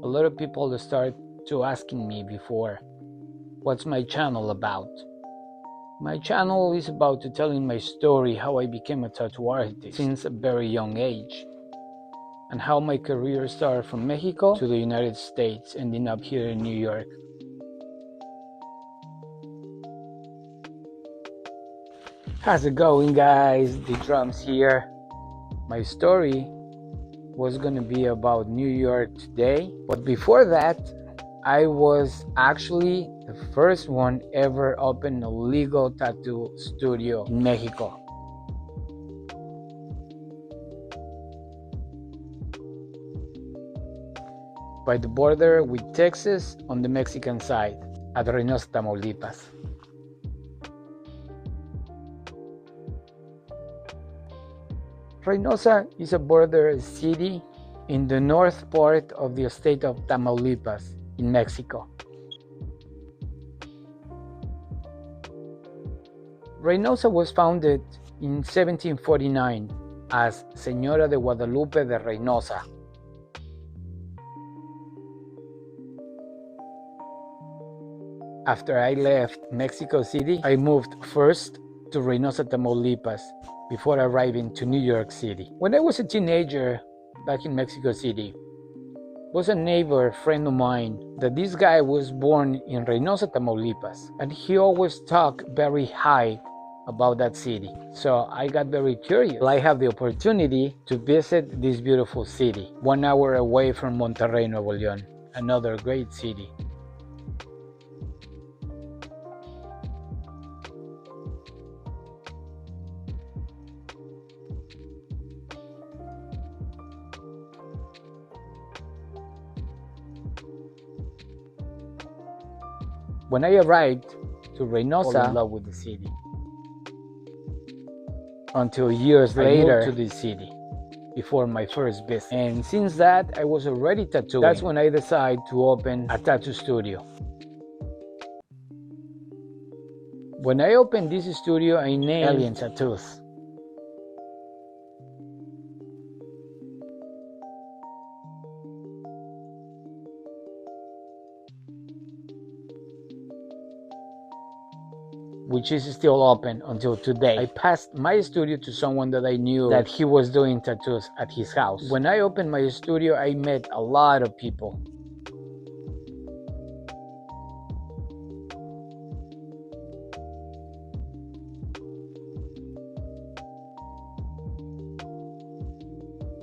A lot of people start to asking me before, what's my channel about? My channel is about telling my story, how I became a tattoo artist since a very young age, and how my career started from Mexico to the United States, ending up here in New York. How's it going, guys? The drums here. My story was gonna be about New York today, but before that, I was actually the first one ever open a legal tattoo studio in Mexico. By the border with Texas on the Mexican side, at Reynosa Tamaulipas. Reynosa is a border city in the north part of the state of Tamaulipas in Mexico. Reynosa was founded in 1749 as Señora de Guadalupe de Reynosa. After I left Mexico City, I moved first to Reynosa Tamaulipas before arriving to New York City. When I was a teenager back in Mexico City, was a neighbor friend of mine that this guy was born in Reynosa Tamaulipas, and he always talked very high about that city. So I got very curious. I have the opportunity to visit this beautiful city, 1 hour away from Monterrey, Nuevo León, another great city. When I arrived to Reynosa, I fell in love with the city. Until years later, I moved to this city before my first visit. And since that, I was already tattooing. That's when I decided to open a tattoo studio. When I opened this studio, I named Alien Tattoos. Which is still open until today. I passed my studio to someone that I knew that he was doing tattoos at his house. When I opened my studio, I met a lot of people.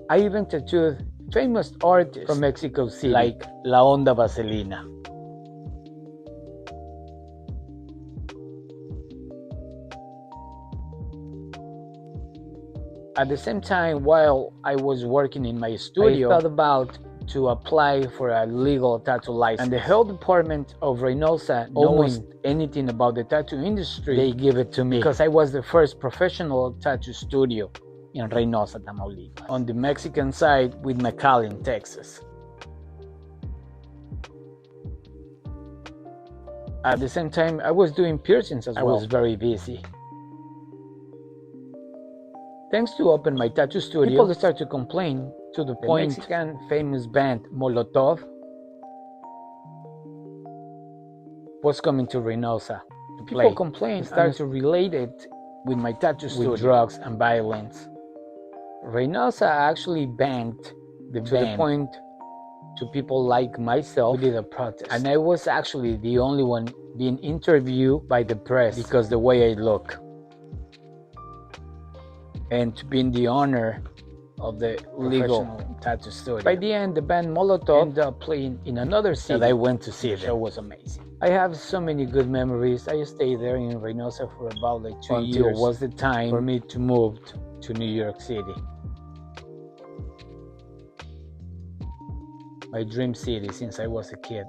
I even tattooed famous artists from Mexico City, like La Onda Vaselina. At the same time, while I was working in my studio, I thought about to apply for a legal tattoo license. And the health department of Reynosa, almost anything about the tattoo industry, they give it to me because I was the first professional tattoo studio in Reynosa, Tamaulipas, on the Mexican side with McAllen, Texas. At the same time, I was doing piercings as well. I was very busy. Thanks to open my tattoo studio, people start to complain to the point Mexican famous band Molotov was coming to Reynosa to play. People complained, start to relate it with my tattoo studio, with drugs and violence. Reynosa actually banned the band to the point to people like myself who did a protest. And I was actually the only one being interviewed by the press because the way I look. And to be in the honor of the legal tattoo studio. By the end, the band Molotov ended up playing in another city that I went to see. The show was amazing. I have so many good memories. I stayed there in Reynosa for about like 2 years. Until was the time for me to move to New York City. My dream city since I was a kid.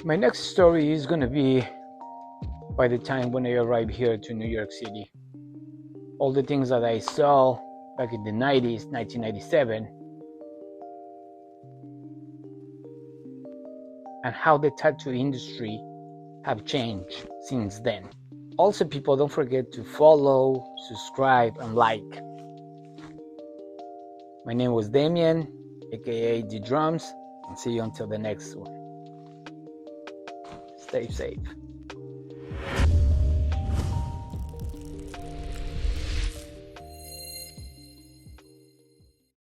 My next story is gonna be by the time when I arrived here to New York City. All the things that I saw back in the 90s, 1997, and how the tattoo industry have changed since then. Also, people, don't forget to follow, subscribe, and like My name was Damien, aka The Drums, and see you until the next one. Stay safe.